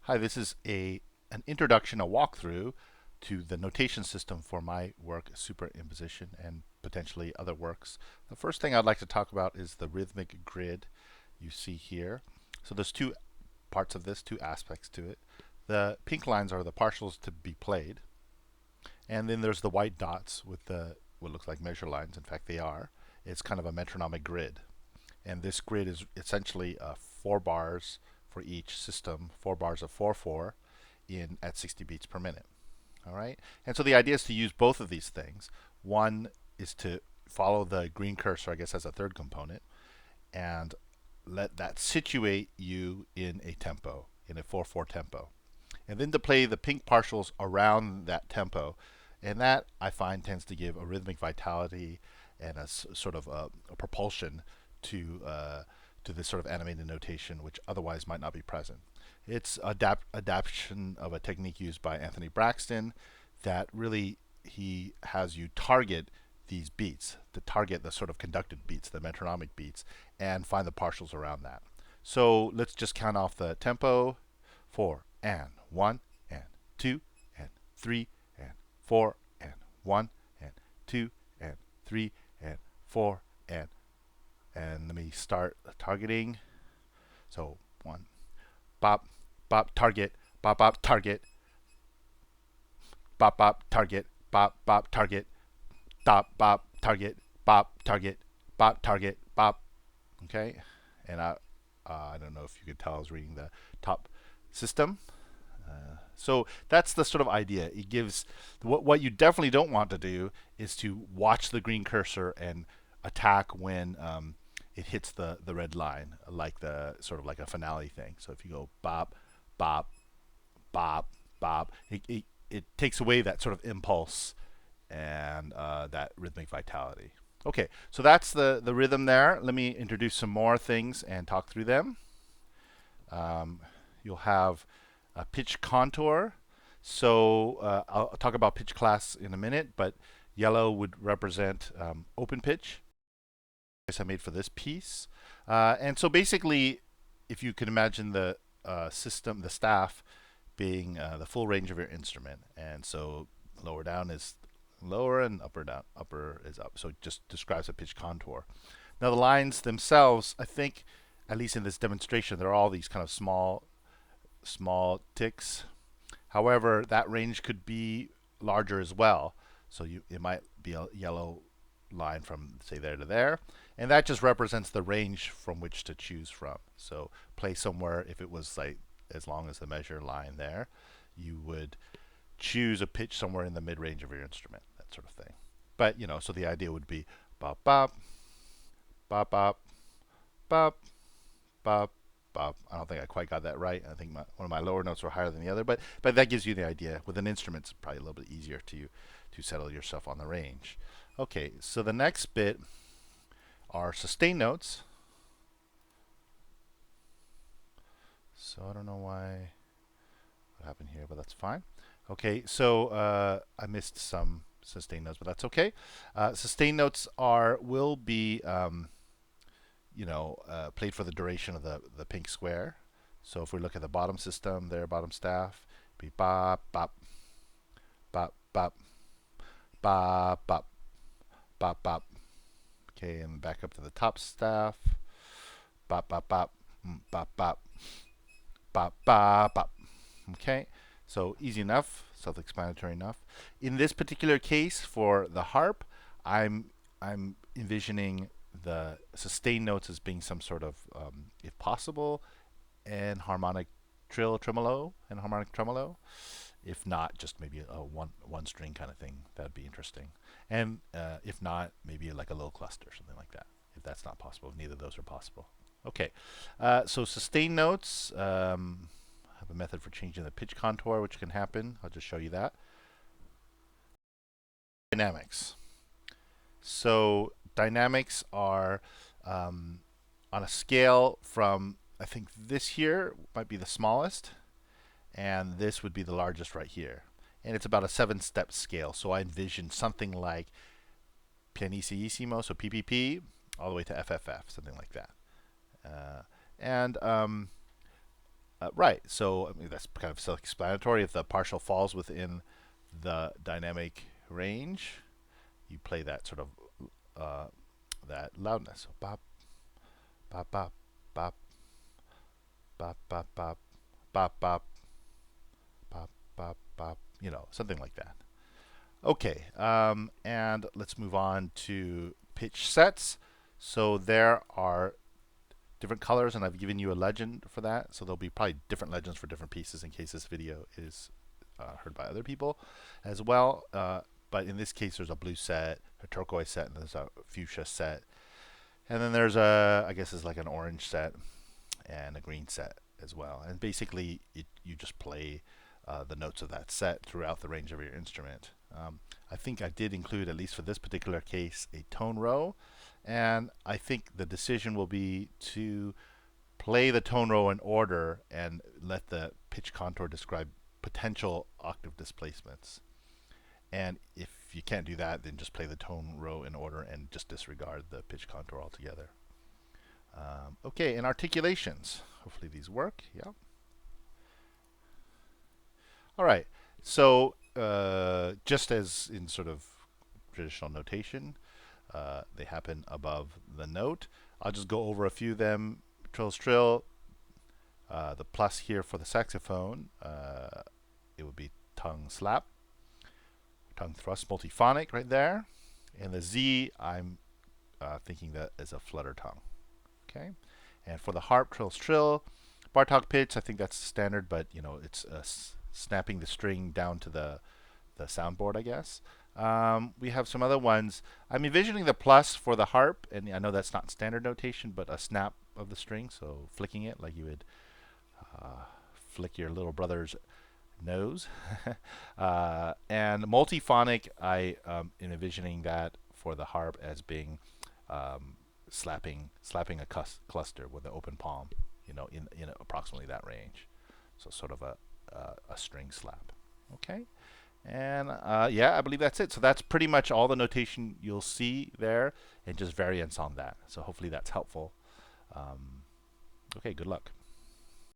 Hi, this is an introduction, a walkthrough to the notation system for my work, Superimposition, and potentially other works. The first thing I'd like to talk about is the rhythmic grid you see here. So there's two parts of this, two aspects to it. The pink lines are the partials to be played, and then there's the white dots with the what looks like measure lines. In fact, they are. It's kind of a metronomic grid. And this grid is essentially 4 bars for each system, 4 bars of 4/4 in at 60 beats per minute. All right, and so the idea is to use both of these things. One is to follow the green cursor, I guess, as a third component, and let that situate you in a tempo, in a 4/4 tempo, and then to play the pink partials around that tempo, and that I find tends to give a rhythmic vitality and a sort of a propulsion to this sort of animated notation, which otherwise might not be present. It's adaptation of a technique used by Anthony Braxton that really he has you target these beats, to target the sort of conducted beats, the metronomic beats, and find the partials around that. So let's just count off the tempo. 4 and 1 and 2 and 3 and 4 and 1 and 2 and 3 and 4 and let me start targeting. So 1, bop, bop, target, bop, bop, target, bop, bop, target, bop, bop, target, bop, bop, target, bop, target, bop, target, bop. Okay, and I don't know if you could tell I was reading the top system. So that's the sort of idea. It gives what you definitely don't want to do is to watch the green cursor and attack when it hits the red line, like the sort of like a finale thing. So if you go bop, bop, bop, bop, it takes away that sort of impulse and that rhythmic vitality. Okay, so that's the rhythm there. Let me introduce some more things and talk through them. You'll have a pitch contour. So I'll talk about pitch class in a minute, but yellow would represent open pitch. I made for this piece. And so basically, if you can imagine the system, the staff being the full range of your instrument. And so lower down is lower and upper down, upper is up. So it just describes a pitch contour. Now the lines themselves, I think, at least in this demonstration, there are all these kind of small ticks. However, that range could be larger as well. So it might be a yellow line from, say, there to there. And that just represents the range from which to choose from. So play somewhere, if it was like as long as the measure line there, you would choose a pitch somewhere in the mid-range of your instrument, that sort of thing. But, so the idea would be bop, bop, bop, bop, bop, bop, bop. I don't think I quite got that right. I think one of my lower notes were higher than the other, but that gives you the idea. With an instrument, it's probably a little bit easier to settle yourself on the range. Okay, so the next bit are sustain notes. So I don't know what happened here, but that's fine. Okay, so I missed some sustain notes, but that's okay. Sustain notes will be played for the duration of the pink square. So if we look at the bottom system there, bottom staff, be bop, bop, bop, bop, bop, bop, bop, bop. Okay, and back up to the top staff, bop, bop, bop, bop, bop, bop, bop, bop. Okay, so easy enough, self-explanatory enough. In this particular case, for the harp, I'm envisioning the sustain notes as being some sort of, if possible, enharmonic tremolo, enharmonic tremolo. If not, just maybe a one string kind of thing. That'd be interesting. And if not, maybe like a low cluster, something like that. If that's not possible, if neither of those are possible. Okay, so sustain notes. Have a method for changing the pitch contour, which can happen. I'll just show you that. Dynamics. So dynamics are on a scale from, I think this here might be the smallest, and this would be the largest right here. And it's about a 7-step scale. So I envision something like pianissimo, so PPP, all the way to FFF, something like that. And Right. So I mean, that's kind of self-explanatory. If the partial falls within the dynamic range, you play that sort of that loudness. So bop, bop, bop, bop, bop, bop, bop, bop, bop, bop, bop, bop. Something like that. Okay, and let's move on to pitch sets. So there are different colors, and I've given you a legend for that. So there'll be probably different legends for different pieces in case this video is heard by other people as well. But in this case, there's a blue set, a turquoise set, and there's a fuchsia set. And then there's I guess it's like an orange set and a green set as well. And basically, you just play the notes of that set throughout the range of your instrument. I think I did include, at least for this particular case, a tone row. And I think the decision will be to play the tone row in order and let the pitch contour describe potential octave displacements. And if you can't do that, then just play the tone row in order and just disregard the pitch contour altogether. Okay, and articulations. Hopefully these work. Yeah. All right. So just as in sort of traditional notation, they happen above the note. I'll just go over a few of them. Trills trill. The plus here for the saxophone, it would be tongue slap, tongue thrust, multiphonic right there. And the Z, I'm thinking that is a flutter tongue. Okay. And for the harp, trills trill. Bartok pitch, I think that's standard, but it's snapping the string down to the soundboard, I guess. We have some other ones. I'm envisioning the plus for the harp, and I know that's not standard notation, but a snap of the string, so flicking it like you would flick your little brother's nose. And multiphonic, I am envisioning that for the harp as being slapping a cluster with an open palm, in approximately that range. So sort of a string slap. Okay. And yeah, I believe that's it. So that's pretty much all the notation you'll see there, and just variants on that. So hopefully that's helpful. Okay, good luck.